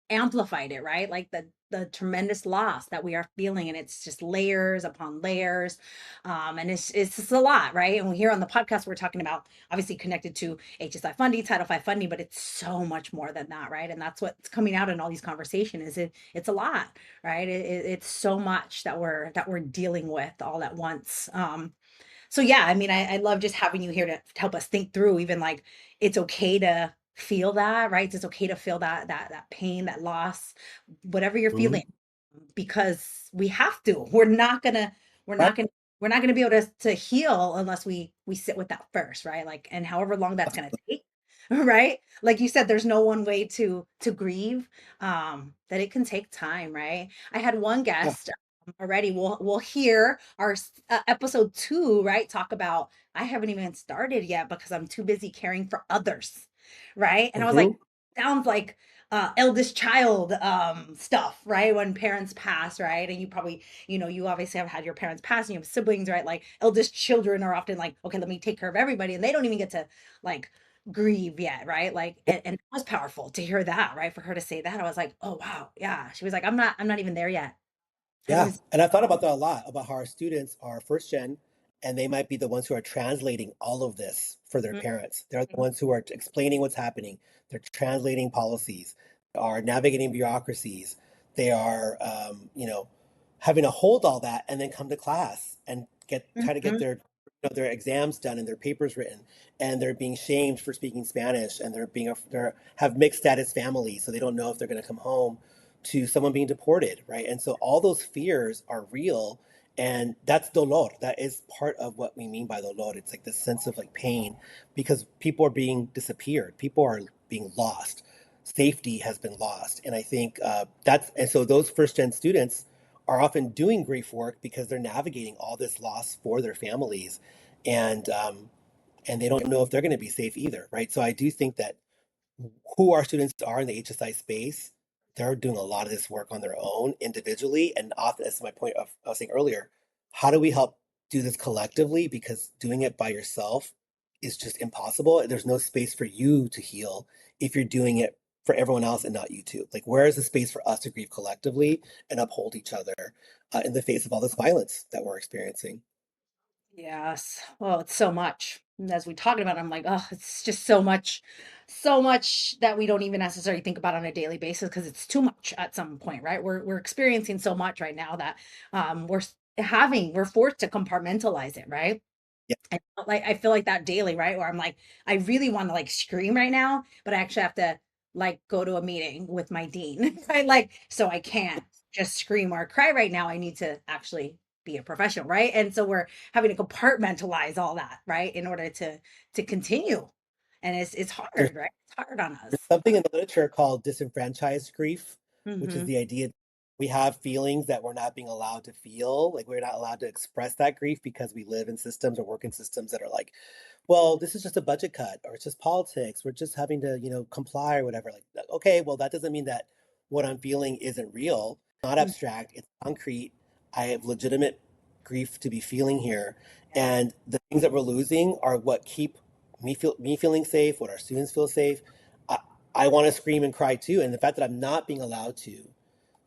amplified it, right? Like the tremendous loss that we are feeling, and it's just layers upon layers, and it's just a lot, right? And here on the podcast, we're talking about obviously connected to HSI funding, Title V funding, but it's so much more than that, right? And that's what's coming out in all these conversations. It's a lot, right? It's so much that we're dealing with all at once. So yeah, I mean, I love just having you here to help us think through even like it's okay to feel that, right? It's okay to feel that pain, that loss, whatever you're Mhm. feeling, because we have to. We're Right. not gonna we're not gonna be able to heal unless we sit with that first, right? Like, and however long that's gonna take, right? Like you said, there's no one way to grieve. That it can take time, right? I had one Yeah. guest already. We'll hear our episode 2, right? Talk about I haven't even started yet because I'm too busy caring for others, right? And I was like, Hmm. sounds like eldest child stuff, right? When parents pass, right? And you probably, you obviously have had your parents pass and you have siblings, right? Like eldest children are often like, okay, let me take care of everybody, and they don't even get to like grieve yet, right? Like, and it was powerful to hear that, right? For her to say that, I was like, oh wow, yeah. She was like, I'm not even there yet. I haven't Yeah. even. And I thought about that a lot about how our students are first gen and they might be the ones who are translating all of this for their parents. They're the ones who are explaining what's happening. They're translating policies, are navigating bureaucracies. They are, having to hold all that and then come to class and try to get Mhm. their exams done and their papers written, and they're being shamed for speaking Spanish, and they're have mixed status families, so they don't know if they're going to come home to someone being deported, right? And so all those fears are real, And that's dolor. That is part of what we mean by dolor. It's like this sense of like pain because people are being disappeared, people are being lost, safety has been lost. And I think and so those first gen students are often doing grief work because they're navigating all this loss for their families. And they don't know if they're going to be safe either, right? So I do think that who our students are in the HSI space, they're doing a lot of this work on their own individually. And often, that's my point of I was saying earlier, how do we help do this collectively? Because doing it by yourself is just impossible. There's no space for you to heal if you're doing it for everyone else and not you too. Like, where is the space for us to grieve collectively and uphold each other in the face of all this violence that we're experiencing? Yes. Well, it's so much. And as we talking about, it, I'm like, oh, it's just so much that we don't even necessarily think about on a daily basis because it's too much at some point, right? We're experiencing so much right now that we're forced to compartmentalize it, right? Yeah. Like I feel like that daily, right? Where I'm like, I really want to like scream right now, but I actually have to like go to a meeting with my dean, right? Like, so I can't just scream or cry right now. I need to actually be a professional, right? And so we're having to compartmentalize all that, right, in order to continue. And it's There's hard, right? It's hard on There's us. something in the literature called disenfranchised grief, which is Hmm. the idea we have feelings that we're not being allowed to feel. Like we're not allowed to express that grief because we live in systems or work in systems that are like, well, this is just a budget cut or it's just politics. We're just having to, comply or whatever. Like, okay, well, that doesn't mean that what I'm feeling isn't real, not abstract, it's concrete. I have legitimate grief to be feeling here. Yeah. And the things that we're losing are what keep me feeling safe, what our students feel safe. I, I want to scream and cry too. And the fact that I'm not being allowed to,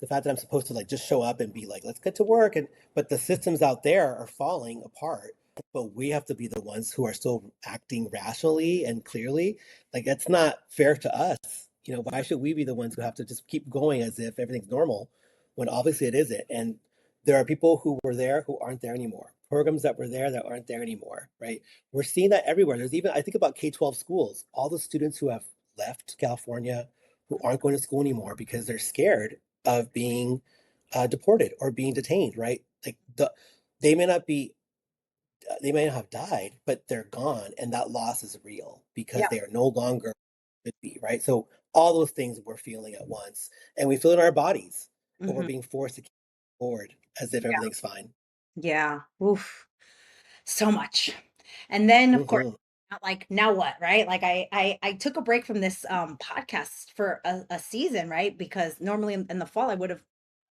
the fact that I'm supposed to like just show up and be like, let's get to work. But the systems out there are falling apart. But we have to be the ones who are still acting rationally and clearly. Like that's not fair to us. Why should we be the ones who have to just keep going as if everything's normal when obviously it isn't? And there are people who were there who aren't there anymore. Programs that were there that aren't there anymore, right? We're seeing that everywhere. There's even, I think about K-12 schools, all the students who have left California, who aren't going to school anymore because they're scared of being deported or being detained, right? Like they may not be, they may not have died, but they're gone, and that loss is real because Yeah. they are no longer could be, right? So all those things we're feeling at once, and we feel it in our bodies, but we're Hmm. being forced to keep forward as if everything's fine. Yeah. Oof. So much. And then of course, Hmm. like now what, right? Like I took a break from this podcast for a season, right? Because normally in the fall I would have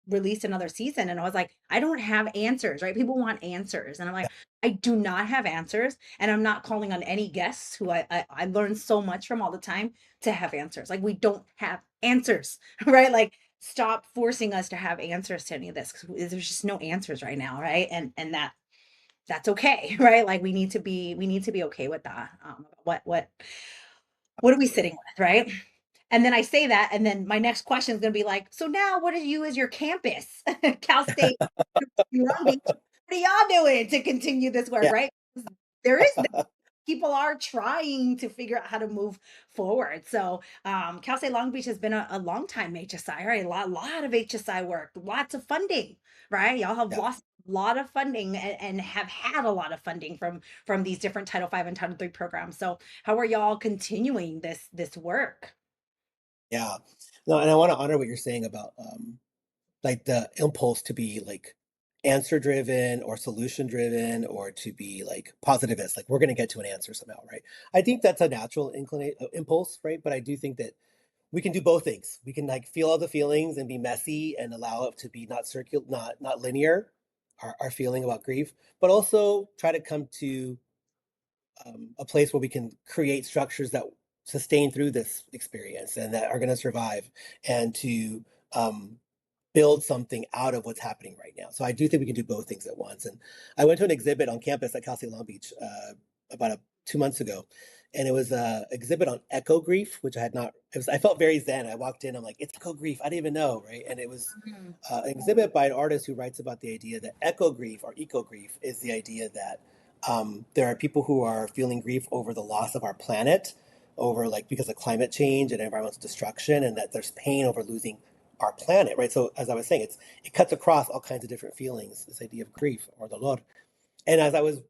released another season and I was like, I don't have answers, right? People want answers. And I'm like, I do not have answers. And I'm not calling on any guests who I learn so much from all the time to have answers. Like we don't have answers, right? Like stop forcing us to have answers to any of this because there's just no answers right now, right? And that's okay, right? Like we need to be okay with that. What are we sitting Absolutely. with, right? And then I say that, and then my next question is going to be like, so now what are you as your campus, Cal State, Long Beach? What are y'all doing to continue this work, Yeah. right? There is people are trying to figure out how to move forward. So Cal State Long Beach has been a long time HSI, right? A lot of HSI work, lots of funding, right? Y'all have Yeah. lost a lot of funding and have had a lot of funding from these different Title V and Title III programs. So how are y'all continuing this work? Yeah. No, and I want to honor what you're saying about like the impulse to be like answer driven or solution driven or to be like positivist, like we're going to get to an answer somehow, right? I think that's a natural impulse, right? But I do think that we can do both things. We can like feel all the feelings and be messy and allow it to be not circular, not linear, our feeling about grief, but also try to come to a place where we can create structures that sustain through this experience and that are going to survive and to um, build something out of what's happening right now. So I do think we can do both things at once. And I went to an exhibit on campus at Cal State Long Beach about 2 months ago, and it was a exhibit on echo grief, which I had not. It was I felt very zen. I walked in, I'm like, it's echo grief. I didn't even know, right? And it was Mhm. an exhibit by an artist who writes about the idea that echo grief or eco grief is the idea that there are people who are feeling grief over the loss of our planet, over like because of climate change and environmental destruction, and that there's pain over losing our planet, right? So as I was saying, it cuts across all kinds of different feelings, this idea of grief or dolor. And as I was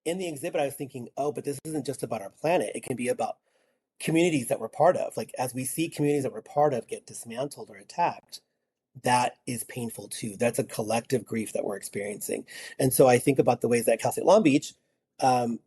in the exhibit, I was thinking, oh, but this isn't just about our planet. It can be about communities that we're part of. Like as we see communities that we're part of get dismantled or attacked, that is painful too. That's a collective grief that we're experiencing. And so I think about the ways that Cal State Long Beach, I've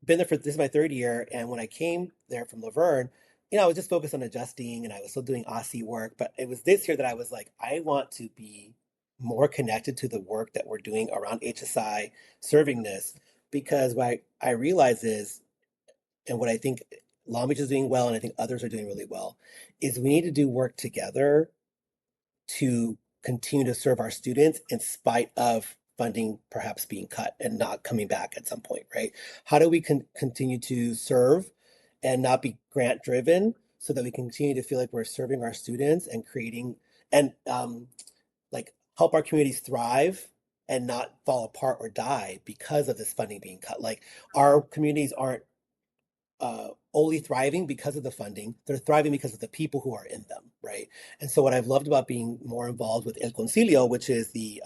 been there for this is my third year. And when I came there from Laverne, I was just focused on adjusting and I was still doing Aussie work. But it was this year that I was like, I want to be more connected to the work that we're doing around HSI servingness because what I realize is, and what I think Long Beach is doing well, and I think others are doing really well, is we need to do work together to continue to serve our students in spite of funding perhaps being cut and not coming back at some point, right? How do we continue to serve and not be grant driven so that we continue to feel like we're serving our students and creating and like help our communities thrive and not fall apart or die because of this funding being cut? Like our communities aren't only thriving because of the funding. They're thriving because of the people who are in them, right? And so what I've loved about being more involved with El Concilio, which is the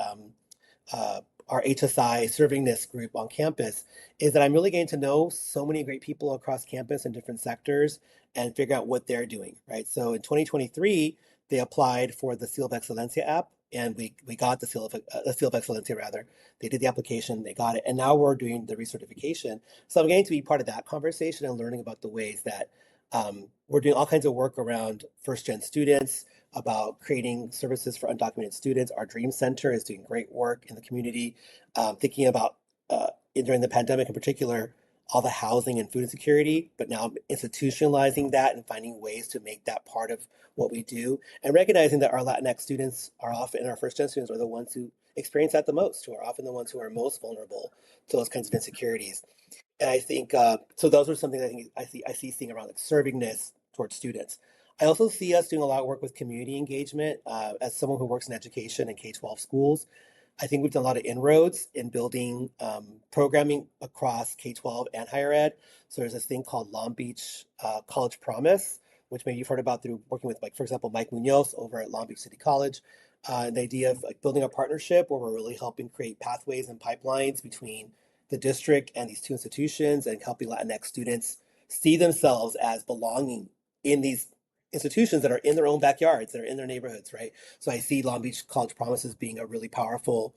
uh, our HSI servingness group on campus, is that I'm really getting to know so many great people across campus in different sectors and figure out what they're doing, right? So in 2023, they applied for the Seal of Excelencia app, and we got the Seal of Excelencia rather. They did the application, they got it, and now we're doing the recertification. So I'm getting to be part of that conversation and learning about the ways that we're doing all kinds of work around first gen students, about creating services for undocumented students. Our Dream Center is doing great work in the community, thinking about during the pandemic in particular, all the housing and food insecurity, but now institutionalizing that and finding ways to make that part of what we do, and recognizing that our Latinx students are often, and our first gen students are the ones who experience that the most, who are often the ones who are most vulnerable to those kinds of insecurities. And I think so. Those are something I think I see seeing around like servingness towards students. I also see us doing a lot of work with community engagement. As someone who works in education and K-12 schools, I think we've done a lot of inroads in building programming across K-12 and higher ed. So there's this thing called Long Beach College Promise, which maybe you've heard about through working with, like, for example, Mike Munoz over at Long Beach City College. The idea of like building a partnership where we're really helping create pathways and pipelines between the district and these two institutions and helping Latinx students see themselves as belonging in these institutions that are in their own backyards, that are in their neighborhoods, right? So I see Long Beach College Promises being a really powerful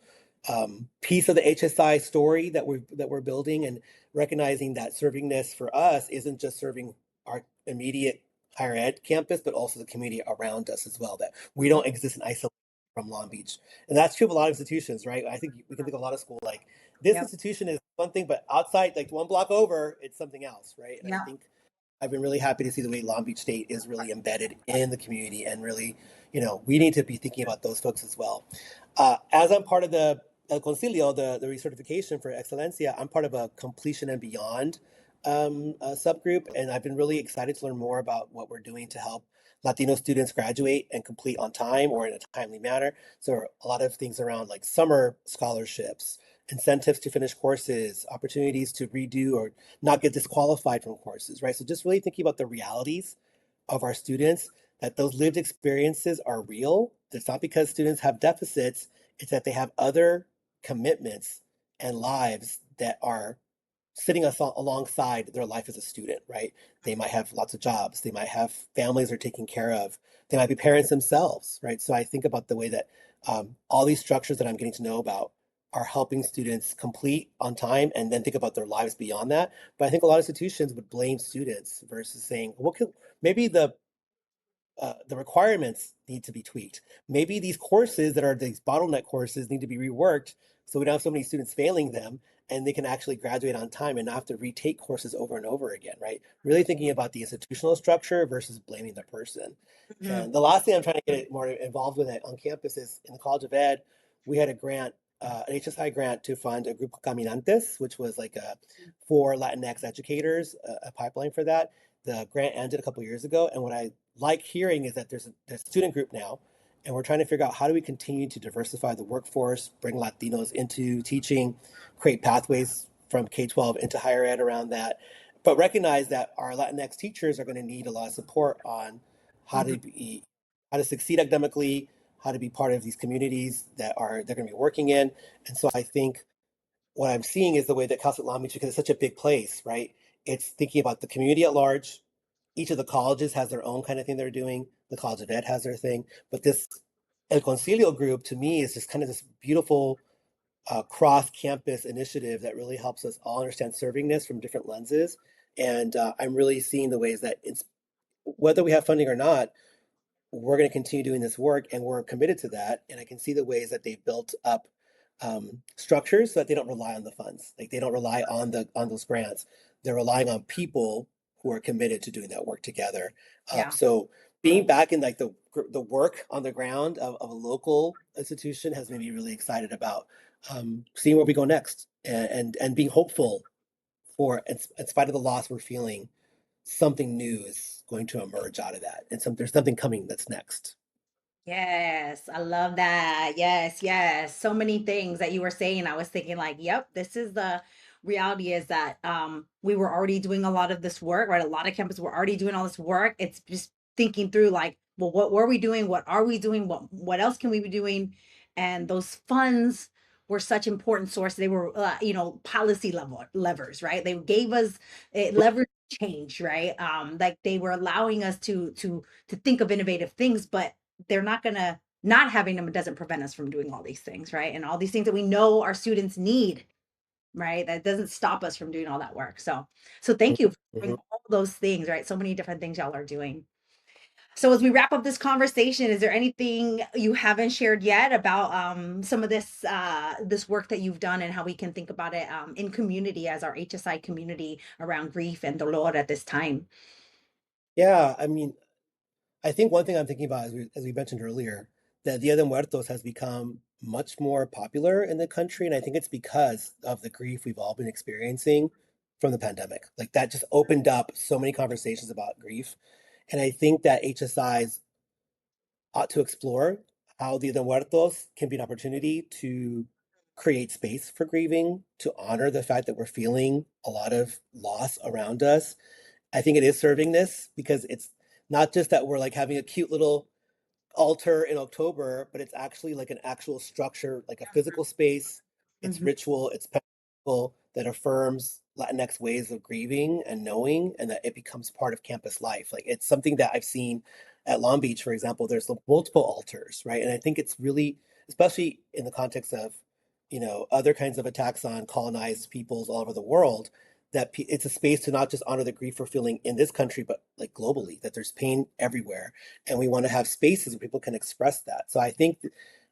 piece of the HSI story that we're building, and recognizing that servingness for us isn't just serving our immediate higher ed campus, but also the community around us as well. That we don't exist in isolation from Long Beach, and that's true of a lot of institutions, right? I think we can think of a lot of schools like this Yep. institution is one thing, but outside, like one block over, it's something else, right? And I Yeah. think I've been really happy to see the way Long Beach State is really embedded in the community, and really, we need to be thinking about those folks as well. As I'm part of the El Concilio, the recertification for Excelencia, I'm part of a completion and beyond subgroup, and I've been really excited to learn more about what we're doing to help Latino students graduate and complete on time or in a timely manner. So a lot of things around like summer scholarships, incentives to finish courses, opportunities to redo or not get disqualified from courses, right? So just really thinking about the realities of our students, that those lived experiences are real. It's not because students have deficits, it's that they have other commitments and lives that are sitting us alongside their life as a student, right? They might have lots of jobs, they might have families they're taking care of, they might be parents themselves, right? So I think about the way that all these structures that I'm getting to know about are helping students complete on time and then think about their lives beyond that. But I think a lot of institutions would blame students versus saying, what could maybe the requirements need to be tweaked. Maybe these courses that are these bottleneck courses need to be reworked so we don't have so many students failing them, and they can actually graduate on time and not have to retake courses over and over again, right? Really thinking about the institutional structure versus blaming the person. Mhm. And the last thing I'm trying to get more involved with it on campus is in the College of Ed, we had a grant, an HSI grant to fund a group called Caminantes, which was like for Latinx educators, a pipeline for that. The grant ended a couple years ago, and what I like hearing is that there's a student group now, and we're trying to figure out how do we continue to diversify the workforce, bring Latinos into teaching, create pathways from K-12 into higher ed around that, but recognize that our Latinx teachers are going to need a lot of support on how to Mhm. be how to succeed academically, how to be part of these communities that they're going to be working in. And so I think what I'm seeing is the way that Cal State Long Beach, because it's such a big place, right? It's thinking about the community at large. Each of the colleges has their own kind of thing they're doing. The College of Ed has their thing, but this El Concilio group to me is just kind of this beautiful cross-campus initiative that really helps us all understand servingness from different lenses. And I'm really seeing the ways that it's whether we have funding or not, we're going to continue doing this work and we're committed to that. And I can see the ways that they've built up structures so that they don't rely on the funds. Like they don't rely on those grants. They're relying on people who are committed to doing that work together. Yeah. So being back in like the work on the ground of a local institution has made me really excited about seeing where we go next and being hopeful for in spite of the loss we're feeling, something new is going to emerge out of that, and there's something coming that's next. Yes, I love that. Yes, yes. So many things that you were saying. I was thinking like, yep, this is the reality is that we were already doing a lot of this work, right? A lot of campuses were already doing all this work. It's just thinking through like, well, what were we doing? What are we doing? What else can we be doing? And those funds were such important source. They were policy level levers, right? They gave us leverage change, right? Like they were allowing us to think of innovative things, but they're not gonna not having them doesn't prevent us from doing all these things, right? And all these things that we know our students need, right? That doesn't stop us from doing all that work. So thank you for doing Mhm. all those things, right? So many different things y'all are doing. So as we wrap up this conversation, is there anything you haven't shared yet about some of this work that you've done and how we can think about it in community as our HSI community around grief and dolor at this time? Yeah, I mean, I think one thing I'm thinking about, as we mentioned earlier, that Dia de Muertos has become much more popular in the country, and I think it's because of the grief we've all been experiencing from the pandemic. Like that just opened up so many conversations about grief, and I think that HSIs ought to explore how Dia de Muertos can be an opportunity to create space for grieving, to honor the fact that we're feeling a lot of loss around us. I think it is serving this because it's not just that we're like having a cute little altar in October, but it's actually like an actual structure, like a physical space. It's Mhm. ritual, it's pedagogical that affirms Latinx ways of grieving and knowing, and that it becomes part of campus life. Like it's something that I've seen at Long Beach, for example, there's multiple altars, right? And I think it's really, especially in the context of, other kinds of attacks on colonized peoples all over the world, that it's a space to not just honor the grief we're feeling in this country, but like globally, that there's pain everywhere and we want to have spaces where people can express that. So I think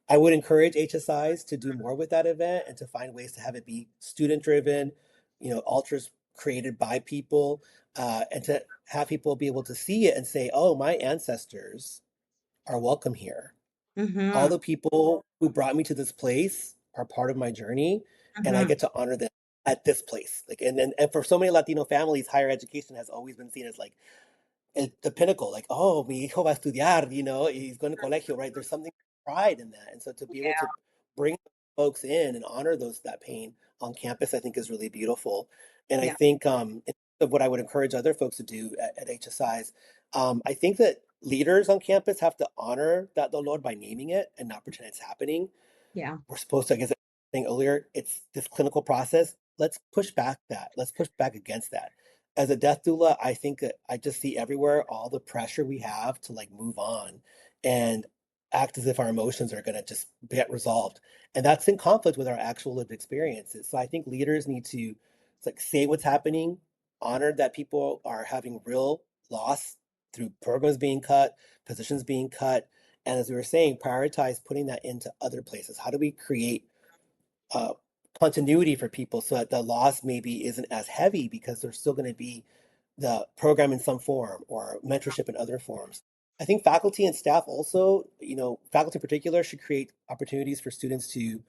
I would encourage HSIs to do more with that event and to find ways to have it be student driven, altars created by people, and to have people be able to see it and say, "Oh, my ancestors are welcome here. All Mhm. the people who brought me to this place are part of my journey, and I Mhm. get to honor them." At this place, like, and for so many Latino families, higher education has always been seen as like the pinnacle, like, oh, mi hijo va a estudiar, he's going to colegio, right? There's something pride in that. And so to be able to Yeah. bring folks in and honor that pain on campus, I think is really beautiful. And I Yeah. think in terms of what I would encourage other folks to do at HSIs, I think that leaders on campus have to honor that dolor by naming it and not pretend it's happening. Yeah. We're supposed to, I guess, saying earlier, it's this clinical process. Let's push back that. Let's push back against that. As a death doula, I think that I just see everywhere all the pressure we have to like move on and act as if our emotions are going to just get resolved. And that's in conflict with our actual lived experiences. So I think leaders need to like say what's happening, honor that people are having real loss through programs being cut, positions being cut, and as we were saying, prioritize putting that into other places. How do we create uh, continuity for people so that the loss maybe isn't as heavy because there's still going to be the program in some form or mentorship in other forms. I think faculty and staff also, faculty in particular should create opportunities for students to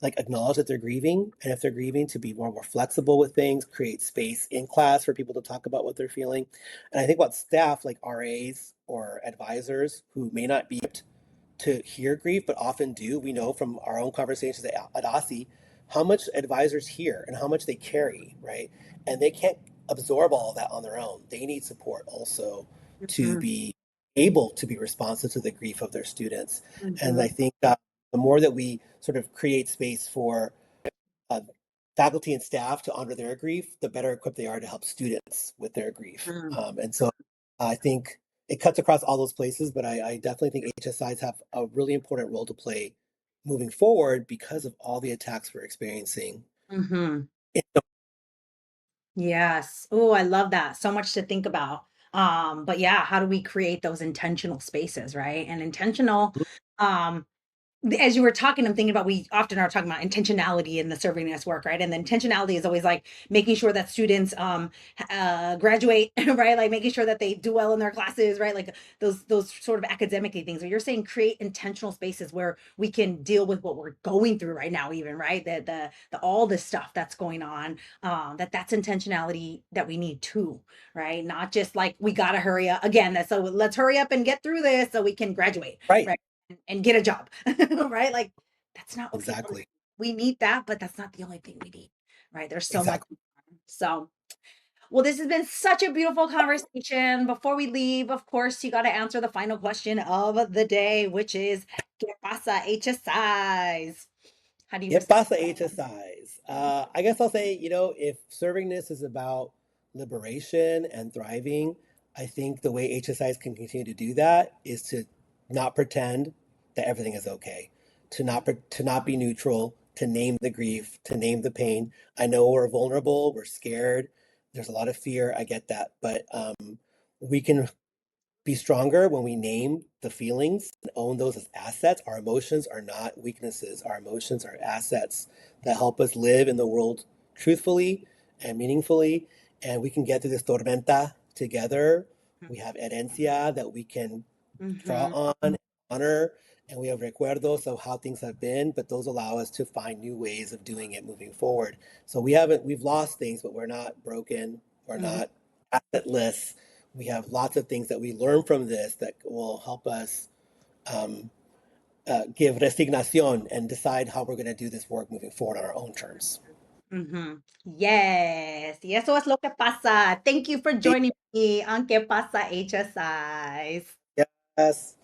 like acknowledge that they're grieving, and if they're grieving to be more flexible with things, create space in class for people to talk about what they're feeling. And I think about staff like RAs or advisors who may not be to hear grief, but often do. We know from our own conversations at OSSI how much advisors hear and how much they carry, right? And they can't absorb all of that on their own. They need support also to Mhm. be able to be responsive to the grief of their students. And Mhm. I think the more that we sort of create space for uh, faculty and staff to honor their grief, the better equipped they are to help students with their grief. Mm. And so I think it cuts across all those places, but I definitely think HSIs have a really important role to play moving forward because of all the attacks we're experiencing. Mhm. Yes. Oh, I love that. So much to think about. But yeah, how do we create those intentional spaces, right? And intentional, um, as you were talking, I'm thinking about we often are talking about intentionality in the servingness work, right? And the intentionality is always like making sure that students graduate, right? Like making sure that they do well in their classes, right? Like those sort of academic things. But you're saying create intentional spaces where we can deal with what we're going through right now, even right? The all this stuff that's going on. That's intentionality that we need too, right? Not just like we gotta hurry up again. So let's hurry up and get through this so we can graduate, Right, right? And get a job, right? Like that's not okay. exactly, We need that, but that's not the only thing we need, right? There's so much. exactly. So, well, this has been such a beautiful conversation. Before we leave, of course, you got to answer the final question of the day, which is, ¿Qué pasa, HSIs? How do you It respond? pasa HSIs. I guess I'll say, if servingness is about liberation and thriving, I think the way HSIs can continue to do that is to not pretend that everything is okay, to not be neutral, to name the grief, to name the pain. I know we're vulnerable, we're scared, there's a lot of fear. I get that, but we can be stronger when we name the feelings and own those as assets. Our emotions are not weaknesses. Our emotions are assets that help us live in the world truthfully and meaningfully. And we can get through this tormenta together. We have herencia that we can Mhm, draw on, honor, and we have recuerdos of how things have been, but those allow us to find new ways of doing it moving forward. So we've lost things, but we're not broken. We're mhm, not assetless. We have lots of things that we learn from this that will help us um, give resignación and decide how we're going to do this work moving forward on our own terms. mhm. Yes, y eso es lo que pasa. Thank you for joining me on ¿Qué pasa, HSIs? Yes.